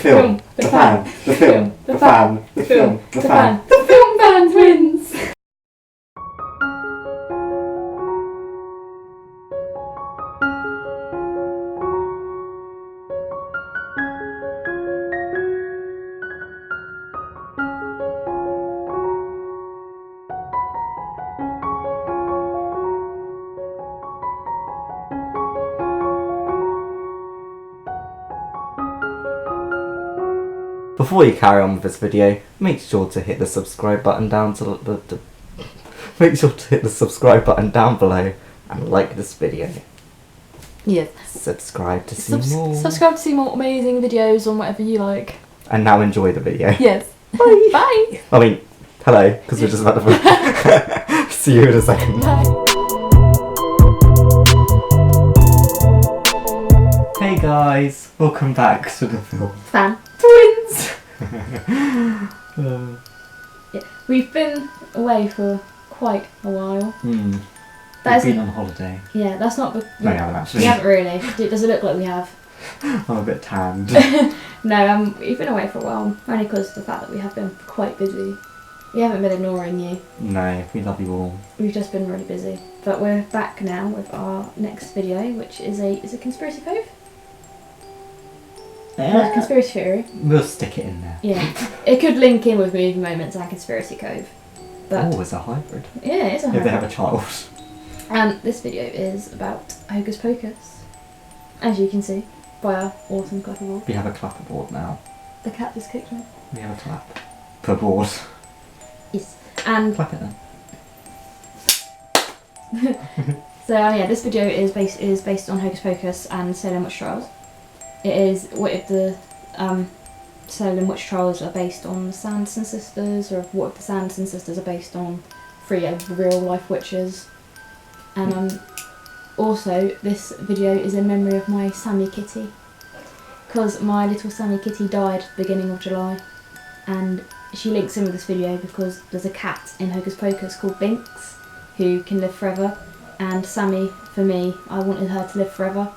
film, the fan, the film, the fan, the film, the fan. The film fan wins! Before you carry on with this video, make sure to hit the subscribe button down make sure to hit the subscribe button down below and like this video. Yes. Subscribe to see more. Subscribe to see more amazing videos on whatever you like. And now enjoy the video. Yes. Bye. Bye. I mean, hello, because we're just about to see you in a second. Bye. Hey guys, welcome back to the film Fan twins. Uh, We've been away for quite a while. We've That been isn't. on holiday. Yeah, that's not. No, we haven't actually. We haven't really. Does it look like we have? I'm a bit tanned. No, we've been away for a while, only because of the fact that we have been quite busy. We haven't been ignoring you. No, we love you all. We've just been really busy. But we're back now with our next video, which is a conspiracy cove? Conspiracy theory. We'll stick it in there. Yeah. It could link in with Movie Moments and Conspiracy Cove. But Oh, it's a hybrid. yeah, it's a If they hybrid. have a child. And this video is about Hocus Pocus. As you can see by our awesome clapperboard. We have a clapperboard now. The cat just kicked me. We have a clap per board. Yes. And Clap it then. so yeah, this video is based on Hocus Pocus and Salem witch trials. It is what if the Salem witch trials are based on the Sanderson Sisters, or what if the Sanderson Sisters are based on 3 real life witches. And also this video is in memory of my Sammy kitty, because my little Sammy kitty died at the beginning of July, and she links in with this video because there's a cat in Hocus Pocus called Binks who can live forever, and Sammy, for me, I wanted her to live forever,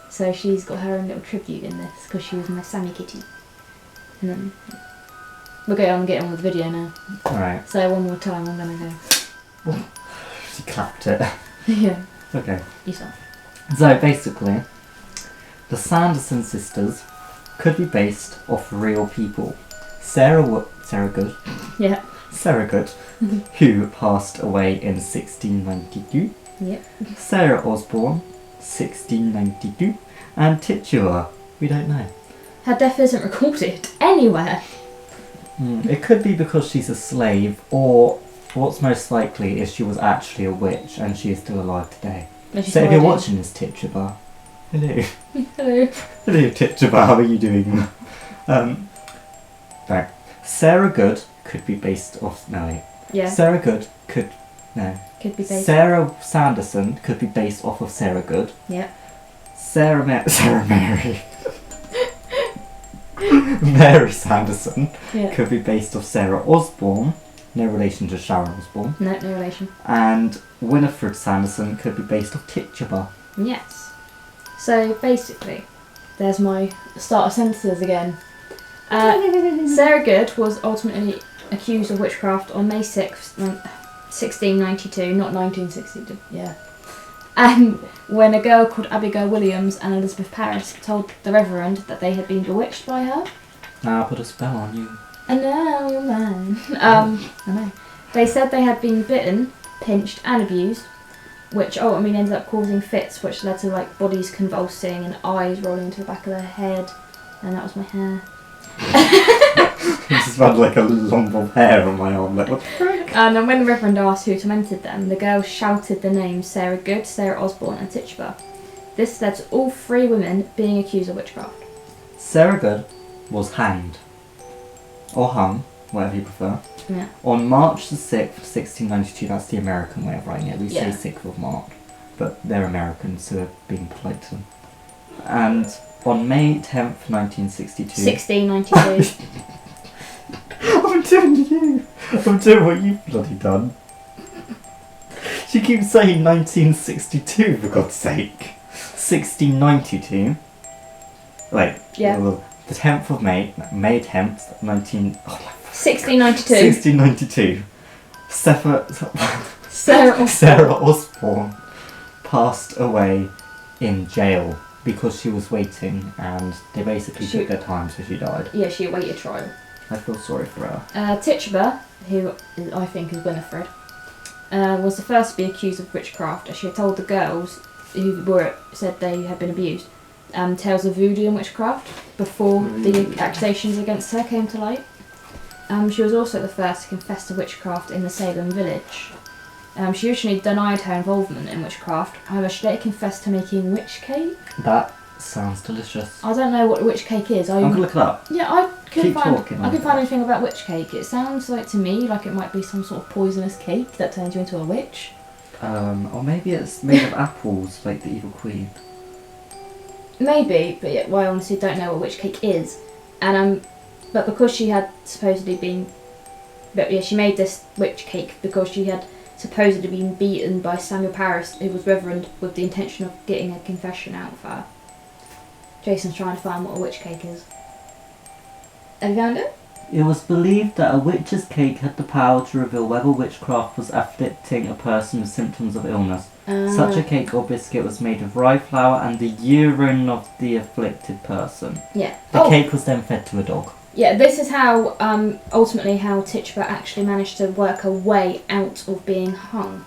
so she's got her own little tribute in this because she was my Sammy kitty. And then we'll get on with the video now. Alright. So one more time I'm gonna go. She clapped it. Yeah, Okay. you start. So basically, the Sanderson Sisters could be based off real people. Sarah Good, Yeah. who passed away in 1692. Yep. Sarah Osborne, 1692. And Titular, we don't know. Her death isn't recorded anywhere. It could be because she's a slave, or what's most likely is she was actually a witch and she is still alive today. No, she's So if not you're dead. watching this, Titular, hello. Hello. Hello, Titular, how are you doing? No. Sarah Good could be based off. No, wait. Yeah. Sarah Good could. No. Could be based. Sarah Sanderson could be based off of Sarah Good. Yeah. Sarah Mary. Mary Sanderson Yeah. could be based off Sarah Osborne, no relation to Sharon Osborne. No relation. And Winifred Sanderson could be based off Titular. Yes. So basically, there's my start of sentences again. Sarah Good was ultimately accused of witchcraft on May 6th, 1692, not 1962. Yeah. And when a girl called Abigail Williams and Elizabeth Parris told the Reverend that they had been bewitched by her. Now I put a spell on you. And now you're mine. I know. They said they had been bitten, pinched and abused, which ultimately ended up causing fits, which led to like bodies convulsing and eyes rolling into the back of their head. And that was my hair. I just had like a lump of hair on my arm. Like, what the frick? And then when the Reverend asked who tormented them, the girl shouted the names Sarah Good, Sarah Osborne and Titular. This led to all 3 women being accused of witchcraft. Sarah Good was hanged. Or hung, whatever you prefer. Yeah. On March the 6th, 1692, that's the American way of writing it. We Yeah. say 6th of March. But they're Americans, so we're being polite to them. And on May 10th, 1962... 1692. I'm doing you! I'm doing what you've bloody done. She keeps saying 1962, for God's sake. 1692. Wait. Yeah. Well, the 10th of May 10th, 1692. 1692, Sarah Sarah Osborne passed away in jail because she was waiting, and they basically took their time, so she died. Yeah, she awaited trial. I feel sorry for her. Tituba, who I think is Winifred, was the first to be accused of witchcraft, as she had told the girls who said they had been abused tales of voodoo and witchcraft before the accusations against her came to light. She was also the first to confess to witchcraft in the Salem village. She originally denied her involvement in witchcraft, however she later confessed to making witch cake. That sounds delicious. I don't know what witch cake is. I'm gonna look it up. Yeah, I couldn't find Talking. anything about witch cake. It sounds like to me like it might be some sort of poisonous cake that turns you into a witch. Or maybe it's made of apples, like the Evil Queen. Maybe, but yeah, well, I honestly don't know what witch cake is. And but because she had supposedly been, she made this witch cake because she had supposedly been beaten by Samuel Parris, who was reverend, with the intention of getting a confession out of her. Jason's trying to find what a witch cake is. Have you found it? It was believed that a witch's cake had the power to reveal whether witchcraft was afflicting a person with symptoms of illness. Such a cake or biscuit was made of rye flour and the urine of the afflicted person. Yeah. The cake was then fed to a dog. Yeah, this is how, ultimately how Tituba actually managed to work her way out of being hung.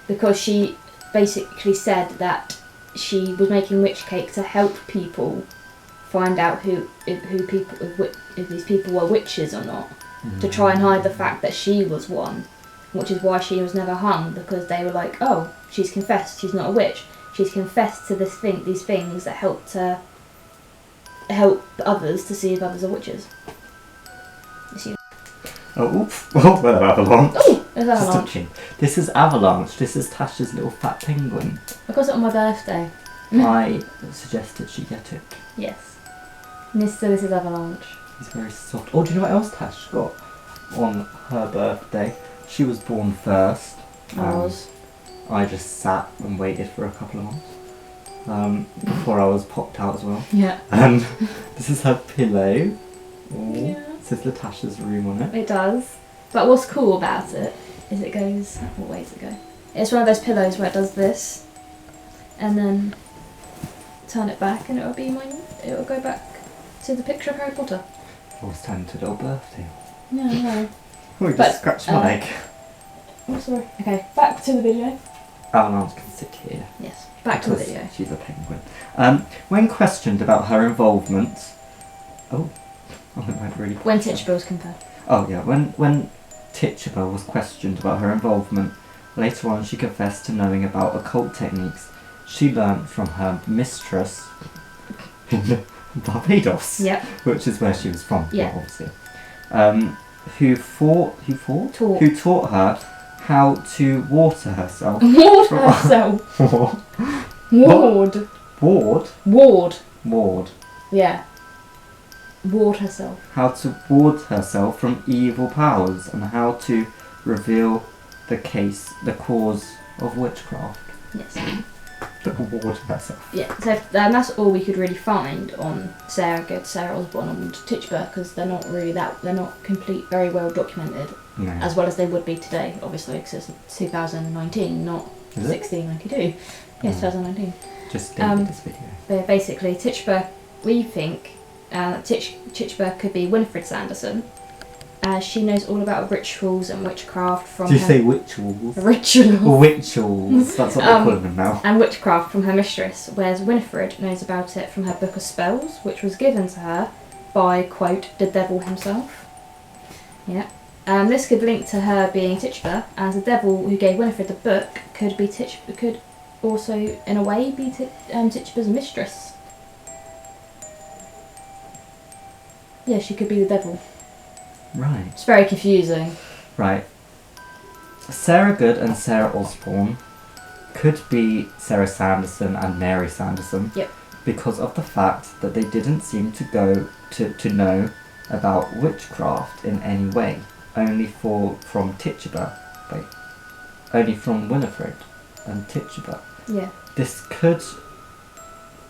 Because she basically said that she was making witch cake to help people find out if these people were witches or not, to try and hide the fact that she was one, which is why she was never hung, because they were like, oh, she's confessed, she's not a witch, she's confessed to these things that help others to see if others are witches. Oh, oops. Oh, well, Avalanche. Oh, there's Avalanche. Touching. This is Avalanche. This is Tasha's little fat penguin. I got it on my birthday. I suggested she get it. Yes. This is Avalanche. He's very soft. Oh, do you know what else Tash got on her birthday? She was born first. I just sat and waited for a couple of months before I was popped out as well. Yeah. And this is her pillow. Oh, yeah. it says Latasha's room on it. It does. But what's cool about it is it goes... What way does it go? It's one of those pillows where it does this, and then turn it back, and it'll go back to the picture of Harry Potter. Oh, it's time to do a birthday. Yeah, I know. Oh, you just scratched my leg. Oh, sorry. Okay, back to the video. Avalanche can sit here. Yes, back to the video. She's a penguin. When questioned about her involvement... Oh, I went really... When Tituba was compared. Oh, yeah. When Tituba was questioned about her involvement, later on she confessed to knowing about occult techniques she learnt from her mistress in Barbados, which is where she was from, obviously. Who taught her how to water herself. Water herself. Ward. Yeah. Ward herself. How to ward herself from evil powers and how to reveal the cause of witchcraft. Yes. Ward herself. Yeah, so that's all we could really find on Sarah Osborne and Tituba, because they're not very well documented, as well as they would be today, obviously, because it's 2019, not 1692. Yes, 2019. Just dated this video. But basically, Tituba, we think Tituba could be Winifred Sanderson, as she knows all about rituals and witchcraft from. Did you say rituals? Rituals. Rituals. That's what they're calling them now. And witchcraft from her mistress, whereas Winifred knows about it from her book of spells, which was given to her by, quote, the devil himself. Yeah. This could link to her being Tituba, as the devil who gave Winifred the book could also, in a way, be Tituba's mistress. Yeah, she could be the devil. Right. It's very confusing. Right. Sarah Good and Sarah Osborne could be Sarah Sanderson and Mary Sanderson. Yep. Because of the fact that they didn't seem to go to know about witchcraft in any way. Only from Tituba. Only from Winifred and Tituba. Yeah. This could...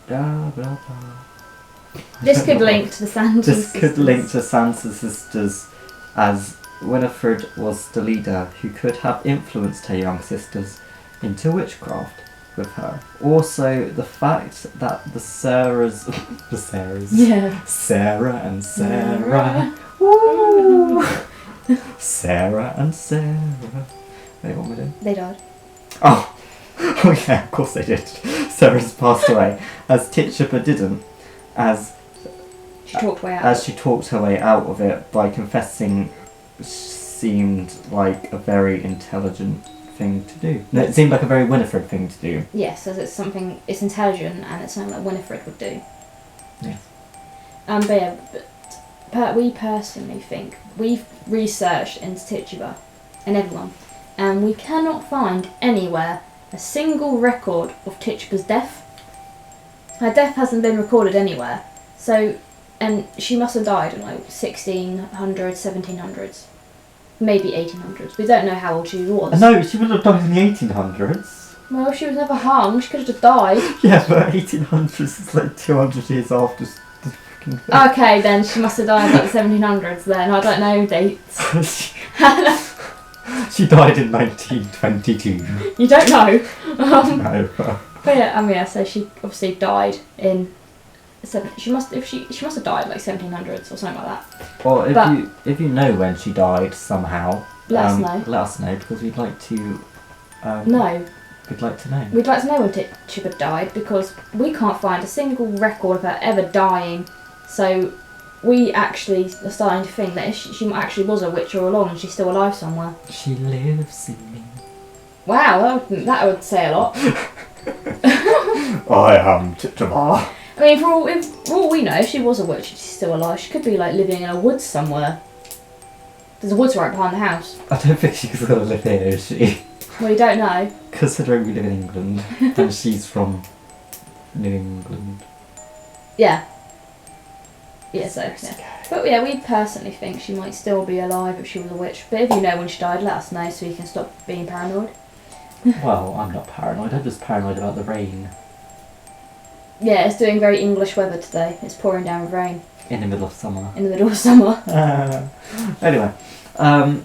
Blah, blah, blah. This could link to the Sanderson This Sisters. could link to Sanderson Sisters, as Winifred was the leader who could have influenced her young sisters into witchcraft with her. Also, the fact that the Sarahs, Yeah. Sarah and Sarah, woo! Sarah and Sarah. Wait, what am I doing? They died. Oh, oh yeah, of course they did. Sarah's passed away, as Tituba didn't, as She talked way out. as she talked her way out of it by confessing seemed like a very intelligent thing to do. No, it seemed like a very Winifred thing to do. Yes, as it's intelligent and it's something that Winifred would do. Yes. But we personally think we've researched into Tituba and everyone, and we cannot find anywhere a single record of Tituba's death. Her death hasn't been recorded anywhere. So, and she must have died in like 1600s, 1700s, maybe 1800s. We don't know how old she was. No, she would have died in the 1800s. Well, she was never hung. She could have just died. Yeah, but 1800s is like 200 years after the freaking thing. Okay, then she must have died like the 1700s. Then I don't know dates. She died in 1922. You don't know. No. But yeah, so she obviously died in. She must have died like 1700s or something like that. Well, But- if you know when she died somehow, Let us know. Let us know, because we'd like to. No, We'd like to know. we'd like to know when Tituba died because we can't find a single record of her ever dying. So we actually are starting to think that she actually was a witch all along and she's still alive somewhere. She lives in me. Wow, that would say a lot. I am Tituba. I mean, for all we know, if she was a witch, she's still alive. She could be like living in a woods somewhere. There's a woods right behind the house. I don't think she's gonna live here, is she? Well, you don't know. Considering we live in England, and she's from New England. Yeah. Yeah, so, yeah. But yeah, we personally think she might still be alive if she was a witch. But if you know when she died, let us know so we can stop being paranoid. Well, I'm not paranoid, I'm just paranoid about the rain. Yeah, it's doing very English weather today. It's pouring down with rain In the middle of summer. in the middle of summer. Anyway,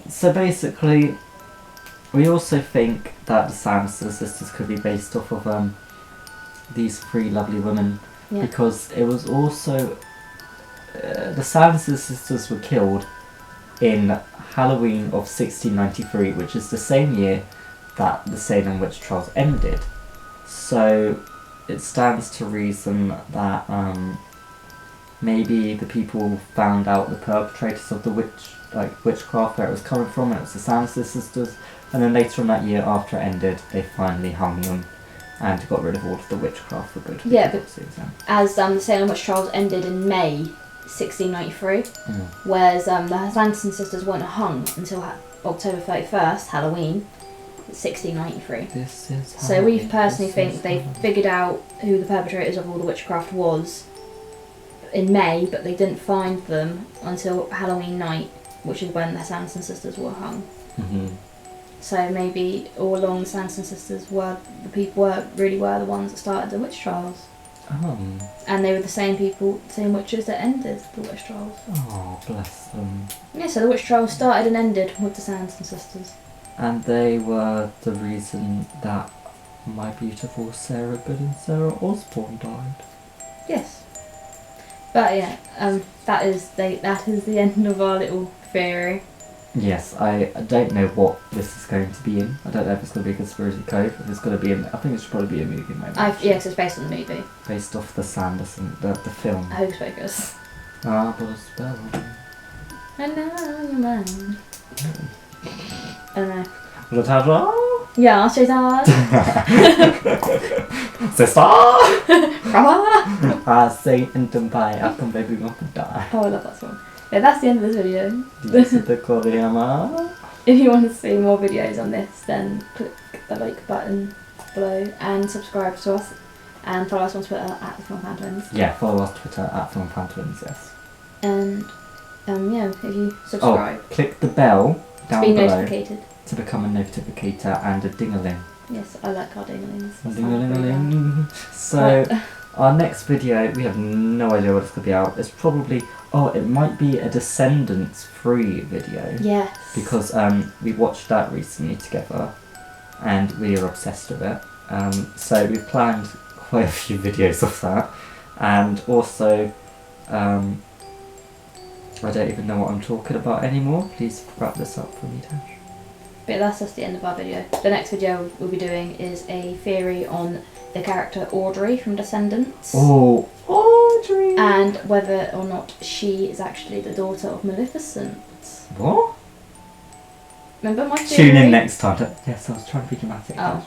so basically, we also think that the Sanderson Sisters could be based off of these three lovely women, Yeah. because it was also the Sanderson Sisters were killed in Halloween of 1693, which is the same year that the Salem witch trials ended. So it stands to reason that maybe the people found out the perpetrators of the witchcraft, where it was coming from, and it was the Sanderson Sisters, and then later on that year after it ended, they finally hung them and got rid of all of the witchcraft for good. Yeah, but- Obviously, As the Salem witch trials ended in May 1693, Mm. whereas the Sanderson sisters weren't hung until October 31st, Halloween, 1693. This is So we Halloween, personally this think is they Halloween. figured out who the perpetrators of all the witchcraft was in May, but they didn't find them until Halloween night, which is when the Sanderson sisters were hung. Mhm. So maybe all along the Sanderson sisters were the ones that started the witch trials, and they were the same witches that ended the witch trials. Oh, bless them. Yeah, so the witch trials started and ended with the Sanderson sisters. And they were the reason that my beautiful Sarah Good and Sarah Osborne died. Yes. But yeah, that is the end of our little theory. Yes, I don't know what this is going to be in. I don't know if it's going to be a conspiracy code, if it's going to be in. I think it should probably be a movie, maybe. Yes, it's based on the movie. Based off the Sanderson, the film. Hocus Pocus. Ah, but a spell. I know you're mine. I don't know. Natasha? Yeah, she's on. Sister! Oh, I say into by I can baby want to die. I love that song. Yeah, that's the end of this video. This is the Koreama. If you want to see more videos on this, then click the like button below and subscribe to us. And follow us on Twitter at the Film Fan Twins. Yeah, follow us Twitter at Film Fan Twins, yes. And yeah, if you subscribe, Click the bell down be below notificated. to become a notificator and a ding-a-ling. Yes, I like our dinglings. Ding-a-ling-a-ling. So, our next video, we have no idea what it's going to be out. It's probably... Oh, it might be a Descendants 3 video. Yes. Because we watched that recently together. And we are obsessed with it. So we've planned quite a few videos of that. And also... I don't even know what I'm talking about anymore. Please wrap this up for me, Tash. But that's just the end of our video. The next video we'll be doing is a theory on the character Audrey from Descendants. Oh, Audrey! And whether or not she is actually the daughter of Maleficent. What? Remember my theory? Tune in next time. Yes, I was trying to be dramatic. Oh.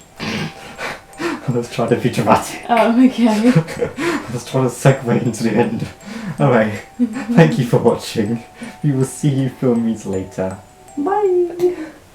I was trying to be dramatic. Oh, okay. I was trying to segue into the end. Alright, thank you for watching. We will see you filmies later.